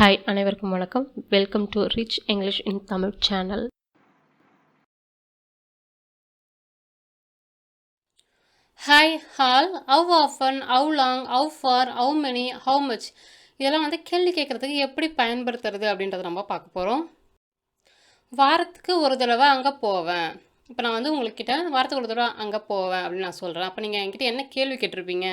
Hi அனைவருக்கும் வணக்கம். Welcome to rich English in Tamil channel. Hi, hall, how often, how long, how far, how many, how much இதெல்லாம் கேள்வி கேட்குறதுக்கு எப்படி பயன்படுத்துறது அப்படின்றத நம்ம பார்க்க போகிறோம். வாரத்துக்கு ஒரு தடவை அங்கே போவேன். இப்போ நான் உங்கள்கிட்ட வாரத்துக்கு ஒரு தடவை அங்கே போவேன் அப்படின்னு நான் சொல்கிறேன். அப்போ நீங்கள் என்கிட்ட என்ன கேள்வி கேட்டிருப்பீங்க?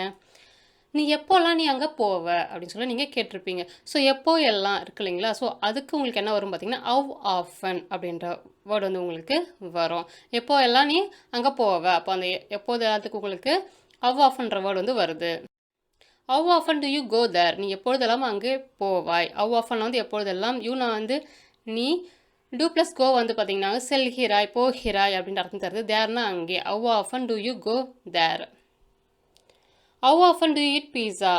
நீ எப்போல்லாம் நீ அங்கே போவ அப்படின்னு சொல்லி நீங்கள் கேட்டிருப்பீங்க. ஸோ எப்போ எல்லாம் இருக்கு இல்லைங்களா? ஸோ அதுக்கு உங்களுக்கு என்ன வரும் பார்த்தீங்கன்னா, ஹவ் ஆஃபன் அப்படின்ற வேர்டு உங்களுக்கு வரும். எப்போ எல்லாம் நீ அங்கே போவ, அப்போ அந்த எப்போது எல்லாத்துக்கு உங்களுக்கு ஹவ் ஆஃபன்ற வேர்டு வருது. How often do you go there, நீ எப்பொழுதெல்லாம் அங்கே போவாய். ஹவ் ஆஃபன் எப்பொழுதெல்லாம், நான் நீ டூ ப்ளஸ் கோ பார்த்தீங்கன்னா செல்கிறாய், போகிறாய் அப்படின்ற அர்த்தம் தருது. தேர்னா அங்கே. How often do you go there. How often do eat pizza,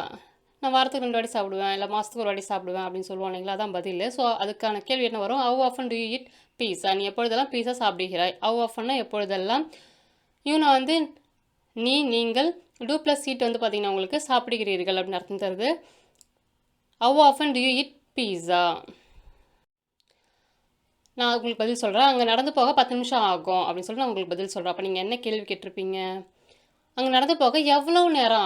நான் வாரத்துக்கு 2 வாட்டி சாப்பிடுவேன், இல்லை மாதத்துக்கு ஒரு வாட்டி சாப்பிடுவேன் அப்படின்னு சொல்லுவோம் இல்லைங்களா? அதான் பதில். ஸோ அதுக்கான கேள்வி என்ன வரும்? ஹவ் ஆஃபன் டு ஈட் பீஸா, நீ எப்பொழுதெல்லாம் பீஸா சாப்பிடுகிறாய். ஹவ் ஆஃபன்னா எப்பொழுதெல்லாம். நான் நீ, நீங்கள். டூ ப்ளஸ் ஈட் பார்த்தீங்கன்னா உங்களுக்கு சாப்பிடுகிறீர்கள் அப்படின்னு அர்த்தம் தருது. How often do you eat pizza. நான் உங்களுக்கு பதில் சொல்கிறேன். அங்கே நடந்து போக 10 நிமிஷம் ஆகும் அப்படின்னு சொல்லி நான் உங்களுக்கு பதில் சொல்கிறேன். அப்போ நீங்கள் என்ன கேள்வி கேட்டிருப்பீங்க? அங்கே நடந்து போக எவ்வளோ நேரம்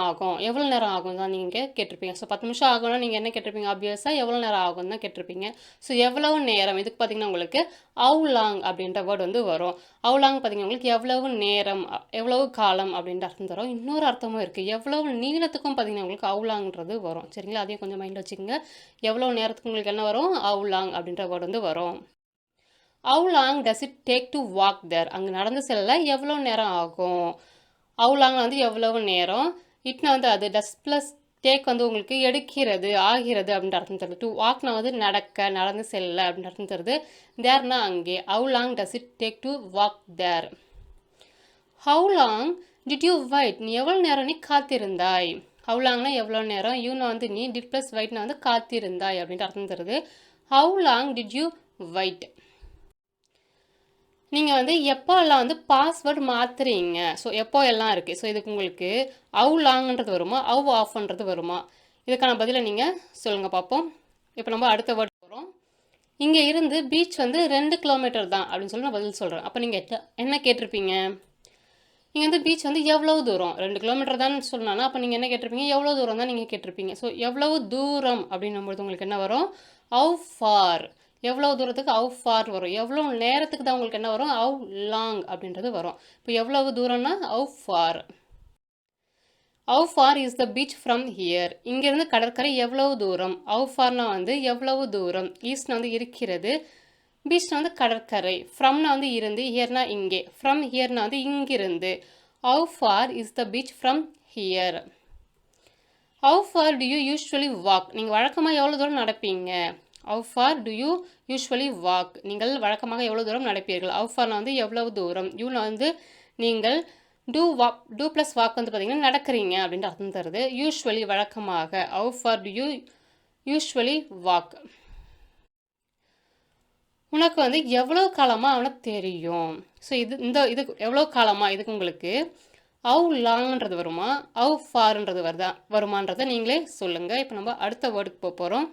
ஆகும் தான் நீங்கள் கேட்டிருப்பீங்க. ஸோ 10 நிமிஷம் ஆகும்னா நீங்கள் என்ன கேட்டிருப்பீங்க? ஆப்வியஸாக எவ்வளோ நேரம் ஆகும் தான் கேட்டிருப்பீங்க. ஸோ எவ்வளவு நேரம், இதுக்கு பார்த்தீங்கன்னா உங்களுக்கு ஹவ் லாங் அப்படின்ற வேர்டு வரும். ஹவ் லாங் பார்த்தீங்கன்னா உங்களுக்கு எவ்வளவு நேரம், எவ்வளவு காலம் அப்படின்ற அர்த்தம் தரும். இன்னொரு அர்த்தமும் இருக்குது, எவ்வளவு நீளத்துக்கும் பார்த்தீங்கன்னா உங்களுக்கு ஹவ் லாங்ன்றது வரும். சரிங்களா? அதையும் கொஞ்சம் மைண்டில் வச்சுக்கோங்க. எவ்வளோ நேரத்துக்கு உங்களுக்கு என்ன வரும்? ஹவ் லாங் அப்படின்ற வேர்டு வரும். How long does it take to walk there, அங்கே நடந்து செல்ல எவ்வளோ நேரம் ஆகும். ஹவ் லாங் எவ்வளவு நேரம். இட்னா அது டஸ் ப்ளஸ் டேக் உங்களுக்கு எடுக்கிறது, ஆகிறது அப்படின்ற அர்த்தம் தருது. டு வாக்னா நடக்க, நடந்து செல்ல அப்படின்ற அர்த்தம் தருது. தேர்னா அங்கே. How long does it take to walk there. How long did you wait, நீ எவ்வளோ நேரம் நீ காத்திருந்தாய். ஹவ் லாங்னா எவ்வளோ நேரம். யூனா நீ, டிட் ப்ளஸ் வெயிட்னா காத்திருந்தாய் அப்படின்ற அர்த்தம் தருது. How long did you wait. நீங்கள் எப்போ எல்லாம் பாஸ்வேர்டு மாற்றுறீங்க. ஸோ எப்போ எல்லாம் இருக்குது. ஸோ இதுக்கு உங்களுக்கு ஹவ் லாங்ன்றது வருமா, ஹவ் ஆஃப்ன்றது வருமா? இதுக்கான பதிலை நீங்கள் சொல்லுங்கள் பார்ப்போம். இப்போ நம்ம அடுத்த வேர்டு போகிறோம். இங்கே இருந்து பீச் 2 கிலோமீட்டர் தான் அப்படின்னு சொல்லி நான் பதில் சொல்கிறேன். அப்போ நீங்கள் என்ன கேட்டிருப்பீங்க? இங்கே பீச் எவ்வளவு தூரம், 2 கிலோமீட்டர் தான் சொன்னானா அப்போ நீங்கள் என்ன கேட்டிருப்பீங்க? எவ்வளோ தூரம் தான் நீங்கள் கேட்டிருப்பீங்க. ஸோ எவ்வளவு தூரம் அப்படின்னும்போது உங்களுக்கு என்ன வரும்? How far. எவ்வளோ தூரத்துக்கு ஹவ் ஃபார் வரும். எவ்வளோ நேரத்துக்கு தான் உங்களுக்கு என்ன வரும்? ஹவ் லாங் அப்படின்றது வரும். இப்போ எவ்வளவு தூரம்னா how far. How far is the beach from here, இங்கேருந்து கடற்கரை எவ்வளவு தூரம். ஹவ் ஃபார்னா எவ்வளவு தூரம். ஈஸ்ட்னா இருக்கிறது, பீச்னா கடற்கரை, ஃப்ரம்னா இருந்து, ஹியர்னா இங்கே. ஃப்ரம் ஹியர்னா இங்கிருந்து. How far is the beach from here. How far do you usually walk, நீங்கள் வழக்கமாக எவ்வளோ தூரம் நடப்பீங்க. How far do you usually walk, நீங்கள் வழக்கமாக எவ்வளோ தூரம் நடப்பீர்கள். ஹவ் ஃபார்னா எவ்வளவு தூரம். யூனா நீங்கள். டூ ப்ளஸ் வாக் பார்த்தீங்கன்னா நடக்கிறீங்க அப்படின்ற அர்த்தம் தருது. யூஸ்வலி வழக்கமாக. How far do you usually walk. உனக்கு எவ்வளோ காலமாக அவனை தெரியும். ஸோ இது எவ்வளோ காலமாக, இதுக்கு உங்களுக்கு ஹவ் லாங்ன்றது வருமா, ஹவ் ஃபார்ன்றது வருமானதை நீங்களே சொல்லுங்கள். இப்போ நம்ம அடுத்த வேர்டுக்கு போக போகிறோம்.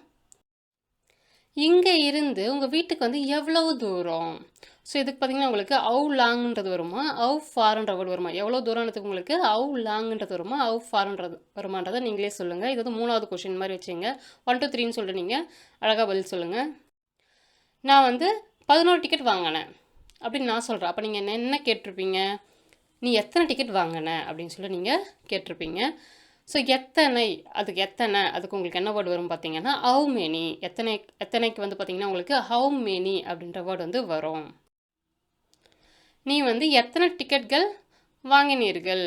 இங்கே இருந்து உங்கள் வீட்டுக்கு எவ்வளவு தூரம். ஸோ இதுக்கு பார்த்தீங்கன்னா உங்களுக்கு ஹவ் லாங்ன்றது வருமா, ஹவ் ஃபார்ன்ற வேர்டு வருமா. எவ்வளோ தூரத்துக்கு உங்களுக்கு ஹவ் லாங்ன்றது வருமா, ஹவ் ஃபார்ன்றது வருமானதை நீங்களே சொல்லுங்கள். இது 3வது கொஷின் மாதிரி வச்சுங்க. 1 2 3ன்னு சொல்லிட்டு நீங்கள் அழகாக பதில் சொல்லுங்கள். நான் 11 டிக்கெட் வாங்கினேன் அப்படின்னு நான் சொல்கிறேன். அப்போ நீங்கள் என்ன கேட்டிருப்பீங்க? நீ எத்தனை டிக்கெட் வாங்கின அப்படின்னு சொல்லி நீங்கள் கேட்டிருப்பீங்க. ஸோ அதுக்கு உங்களுக்கு என்ன வேர்டு வரும் பார்த்தீங்கன்னா ஹவ் மெனி. எத்தனைக்கு பார்த்தீங்கன்னா உங்களுக்கு ஹவ் மெனி அப்படின்ற வேர்டு வரும். நீ எத்தனை டிக்கெட்கள் வாங்கினீர்கள்.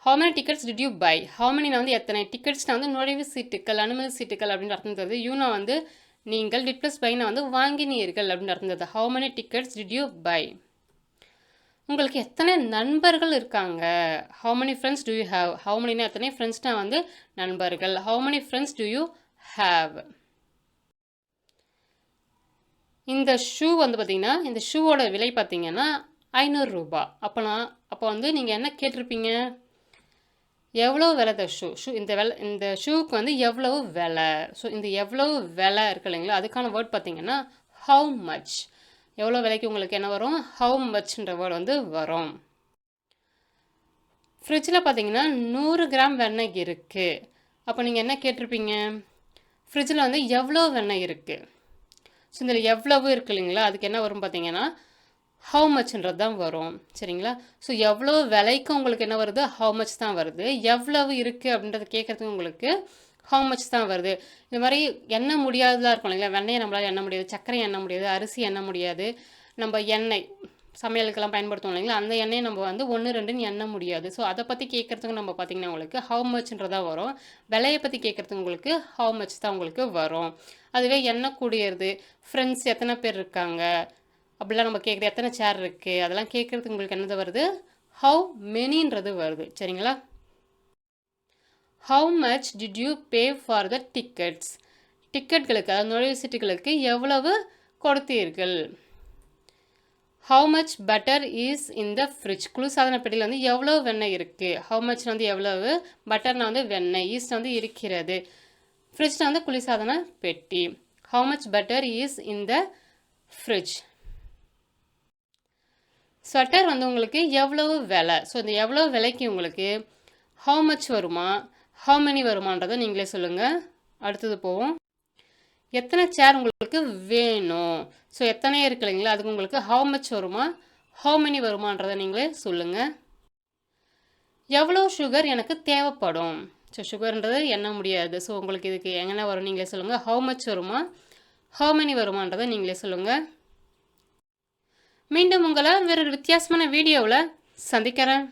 How many tickets did you buy. How மெனினா எத்தனை, டிக்கெட்ஸ்னா நுழைவு சீட்டுக்கள், அனுமதி சீட்டுக்கள் அப்படின்னு அர்த்தம் தருது. யூனா நீங்கள், டிட் ப்ளஸ் பைனா வாங்கினீர்கள் அப்படின்னு அர்த்தம் தருது. How many tickets did you buy. உங்களுக்கு எத்தனை நண்பர்கள் இருக்காங்க. How many friends do you have. How மெனினா எத்தனை, ஃப்ரெண்ட்ஸ்னா நண்பர்கள். How many friends do you have. இந்த ஷூ பார்த்தீங்கன்னா, இந்த ஷூவோட விலை பார்த்தீங்கன்னா 500 ரூபாய். அப்போ நீங்கள் என்ன கேட்டிருப்பீங்க? எவ்வளோ விலை த ஷூ இந்த ஷூக்கு வந்து எவ்வளவு விலை. ஸோ இந்த எவ்வளவு விலை இருக்கு இல்லைங்களா, அதுக்கான வேர்ட் பார்த்தீங்கன்னா ஹவு மச். எவ்வளோ விலைக்கு உங்களுக்கு என்ன வரும், ஹவு மச்ன்ற வேர்டு வந்து வரும். ஃப்ரிட்ஜில் பார்த்தீங்கன்னா 100 கிராம் வெண்ணெய் இருக்குது. அப்போ நீங்கள் என்ன கேட்டிருப்பீங்க, ஃப்ரிட்ஜில் வந்து எவ்வளோ வெண்ணெய் இருக்குது. ஸோ இதில் எவ்வளவு இருக்குது இல்லைங்களா, அதுக்கு என்ன வரும் பார்த்தீங்கன்னா ஹவு மச்ன்றது தான் வரும். சரிங்களா. ஸோ எவ்வளோ விலைக்கு உங்களுக்கு என்ன வருது, ஹவு மச் தான் வருது. எவ்வளவு இருக்குது அப்படின்றத கேட்குறதுக்கு உங்களுக்கு ஹவு மச் தான் வருது. இந்த மாதிரி எண்ண முடியாததாக இருக்கும் இல்லைங்களா, வெண்ணெயை நம்மளால் எண்ண முடியாது, சர்க்கரை எண்ண முடியாது, அரிசி எண்ண முடியாது, நம்ம எண்ணெய் சமையலுக்கெல்லாம் பயன்படுத்துவோம் இல்லைங்களா, அந்த எண்ணெயை நம்ம வந்து 1 2ன்னு எண்ண முடியாது. ஸோ அதை பற்றி கேட்குறதுக்கு நம்ம பார்த்திங்கன்னா உங்களுக்கு ஹவு மச்ன்றதாக வரும். விலையை பற்றி கேட்குறதுக்கு உங்களுக்கு ஹவு மச் தான் உங்களுக்கு வரும். அதுவே எண்ணக்கூடியது, ஃப்ரெண்ட்ஸ் எத்தனை பேர் இருக்காங்க அப்படிலாம் நம்ம கேட்குறது, எத்தனை சேர் இருக்குது அதெல்லாம் கேட்குறதுக்கு உங்களுக்கு என்னது வருது, ஹவு மெனின்றது வருது. சரிங்களா. How much did you pay for the tickets. டிக்கெட்களுக்கு, அதாவது நுழைவு சீட்டுகளுக்கு எவ்வளவு கொடுத்தீர்கள். How much butter is in the fridge. குளிர்சாதன பெட்டியில் வந்து எவ்வளோ வெண்ணெய் இருக்குது. ஹவு மச் வந்து எவ்வளவு, பட்டர்னா வந்து வெண்ணெய், ஈஸ்ட் வந்து இருக்கிறது, ஃப்ரிட்ஜில் வந்து குளிர்சாதன பெட்டி. How much butter is in the fridge. Sweater வந்து உங்களுக்கு எவ்வளவு விலை. ஸோ இந்த எவ்வளோ விலைக்கு உங்களுக்கு ஹவு மச் வருமா, ஹவு மெனி வருமானதை நீங்களே சொல்லுங்கள். அடுத்தது போவோம். எத்தனை சேர் உங்களுக்கு வேணும். ஸோ எத்தனை இருக்கு இல்லைங்களா, அதுக்கு உங்களுக்கு ஹவு மச் வருமா, ஹவு மெனி வருமானதை நீங்களே சொல்லுங்கள். எவ்வளோ சுகர் எனக்கு தேவைப்படும். ஸோ சுகர்ன்றது எண்ண முடியாது. ஸோ உங்களுக்கு இதுக்கு எங்கே வரும் நீங்களே சொல்லுங்கள். ஹவு மச் வருமா, ஹவு மெனி வருமானதை நீங்களே சொல்லுங்கள். மீண்டும் உங்களை வேறு வித்தியாசமான வீடியோவில் சந்திக்கிறேன்.